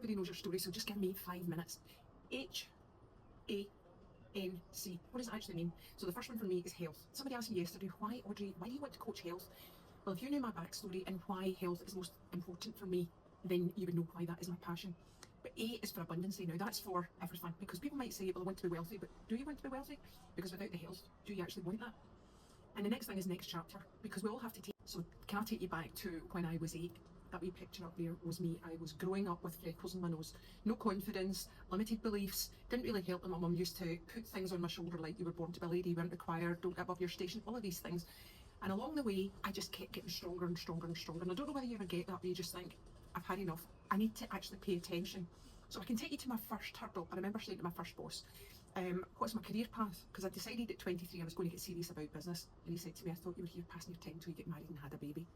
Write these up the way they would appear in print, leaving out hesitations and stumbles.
everybody knows your story, so just give me 5 minutes. H-A-N-C. What does it actually mean? So the first one for me is health. Somebody asked me yesterday, why, Audrey, why do you want to coach health? Well, if you knew my backstory and why health is most important for me, then you would know why that is my passion. But A is for abundancy. Now that's for everything, because people might say, well, I want to be wealthy, but do you want to be wealthy? Because without the health, do you actually want that? And the next thing is next chapter, because we all have to take, so can I take you back to when I was 8? That wee picture up there was me. I was growing up with freckles on my nose, no confidence, limited beliefs, didn't really help that my mum used to put things on my shoulder like you were born to be a lady, you weren't required, don't get above your station, all of these things. And along the way, I just kept getting stronger and stronger and stronger. And I don't know whether you ever get that, but you just think, I've had enough. I need to actually pay attention. So I can take you to my first hurdle. I remember saying to my first boss, what's my career path? Because I decided at 23 I was going to get serious about business. And he said to me, I thought you were here passing your time until you get married and had a baby.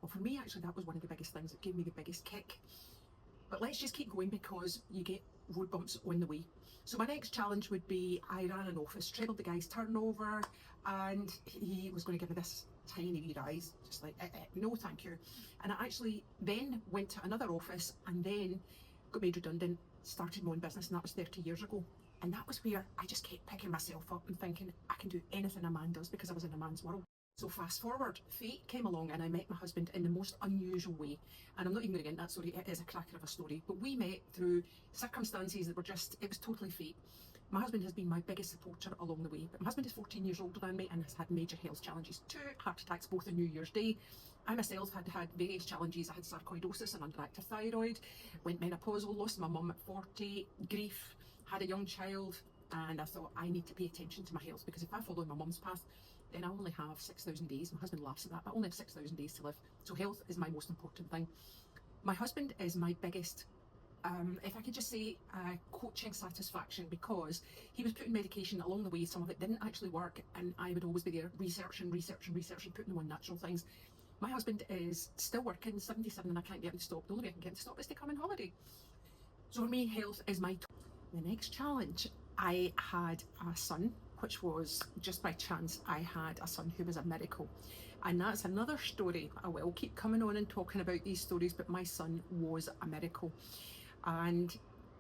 Well, for me, actually, that was one of the biggest things that gave me the biggest kick. But let's just keep going, because you get road bumps on the way. So my next challenge would be, I ran an office, trebled the guy's turnover, and he was going to give me this tiny wee rise, just like, no thank you. And I actually then went to another office and then got made redundant, started my own business, and that was 30 years ago. And that was where I just kept picking myself up and thinking, I can do anything a man does, because I was in a man's world. So fast forward, fate came along and I met my husband in the most unusual way. And I'm not even going to get into that story, it is a cracker of a story. But we met through circumstances that were just, it was totally fate. My husband has been my biggest supporter along the way, but my husband is 14 years older than me and has had major health challenges, 2 heart attacks both on New Year's Day. I myself had various challenges. I had sarcoidosis and underactive thyroid, went menopausal, lost my mum at 40, grief, had a young child, and I thought I need to pay attention to my health, because if I follow my mum's path, then I only have 6,000 days. My husband laughs at that, but I only have 6,000 days to live. So health is my most important thing. My husband is my biggest, if I could just say, coaching satisfaction, because he was putting medication along the way. Some of it didn't actually work, and I would always be there researching, putting them on natural things. My husband is still working, 77, and I can't get him to stop. The only way I can get him to stop is to come on holiday. So for me, health is my The next challenge, I had a son, which was just by chance. I had a son who was a miracle. And that's another story. I will keep coming on and talking about these stories, but my son was a miracle. And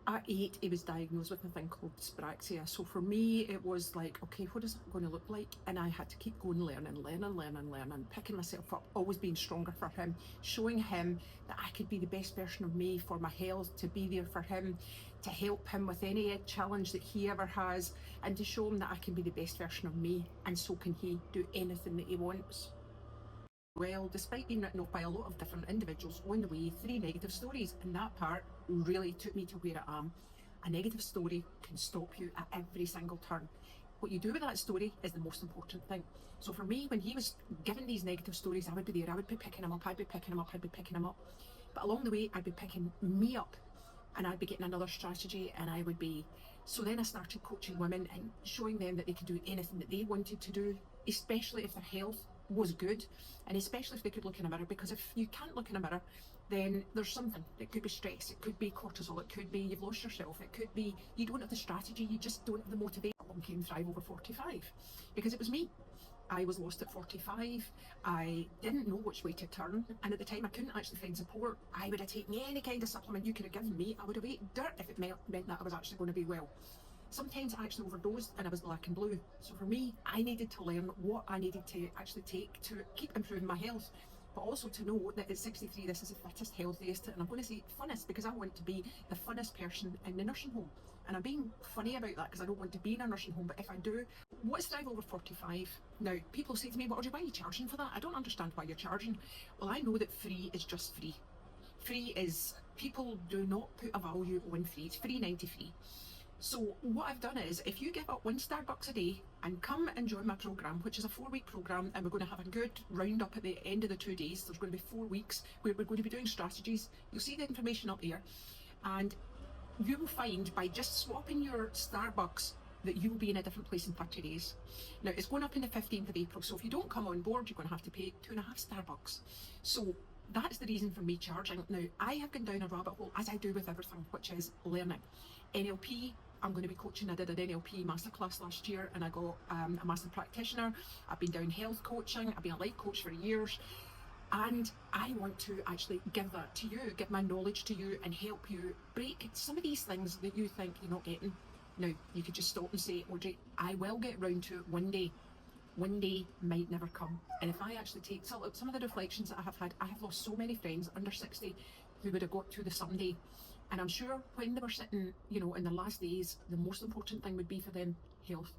at 8, he was diagnosed with a thing called dyspraxia. So for me, it was like, okay, what is it going to look like? And I had to keep going, learning, picking myself up, always being stronger for him, showing him that I could be the best version of me for my health, to be there for him, to help him with any challenge that he ever has, and to show him that I can be the best version of me, and so can he do anything that he wants. Well, despite being written off by a lot of different individuals on the way, 3 negative stories, and that part really took me to where I am. A negative story can stop you at every single turn. What you do with that story is the most important thing. So for me, when he was given these negative stories, I would be there, I would be picking him up, I'd be picking him up. But along the way, I'd be picking me up, and I'd be getting another strategy, and I would be... So then I started coaching women and showing them that they could do anything that they wanted to do, especially if their health was good, and especially if they could look in a mirror, because if you can't look in a mirror, then there's something. It could be stress, it could be cortisol, it could be you've lost yourself, it could be you don't have the strategy, you just don't have the motivation. One came Thrive Over 45, because it was me. I was lost at 45, I didn't know which way to turn, and at the time I couldn't actually find support. I would have taken any kind of supplement you could have given me. I would have ate dirt if it meant that I was actually going to be well. Sometimes I actually overdosed and I was black and blue. So for me, I needed to learn what I needed to actually take to keep improving my health, but also to know that at 63, this is the fittest, healthiest, and I'm going to say funnest, because I want to be the funnest person in the nursing home. And I'm being funny about that, because I don't want to be in a nursing home, but if I do, what's Thrive Over 45? Now, people say to me, well, Audrey, why are you charging for that? I don't understand why you're charging. Well, I know that free is just free. Free is, people do not put a value on free. It's free 93. So what I've done is, if you give up 1 Starbucks a day and come and join my program, which is a 4-week program, and we're going to have a good roundup at the end of the 2 days. There's going to be 4 weeks where we're going to be doing strategies. You'll see the information up there, and you will find by just swapping your Starbucks that you will be in a different place in 30 days. Now, it's going up on the 15th of April, so if you don't come on board, you're going to have to pay 2.5 Starbucks. So that's the reason for me charging. Now, I have gone down a rabbit hole, as I do with everything, which is learning. NLP, I'm going to be coaching. I did an NLP masterclass last year, and I got a master practitioner. I've been down health coaching. I've been a life coach for years. And I want to actually give that to you, give my knowledge to you and help you break some of these things that you think you're not getting. Now, you could just stop and say, Audrey, I will get round to it one day. One day might never come. And if I actually take some of the reflections that I have had, I have lost so many friends under 60 who would have got to the someday. And I'm sure when they were sitting, in their last days, the most important thing would be for them health.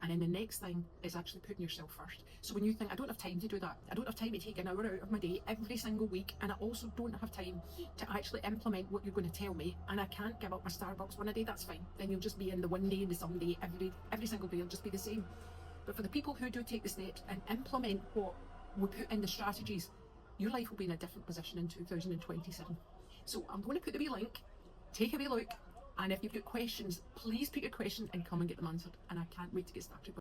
And then the next thing is actually putting yourself first. So when you think, I don't have time to do that, I don't have time to take an hour out of my day every single week, and I also don't have time to actually implement what you're going to tell me, and I can't give up my Starbucks one a day, that's fine. Then you'll just be in the one day and the someday, every single day will just be the same. But for the people who do take the steps and implement what we put in the strategies, your life will be in a different position in 2027. So I'm going to put the wee link, take a wee look, and if you've got questions, please put your question and come and get them answered. And I can't wait to get started.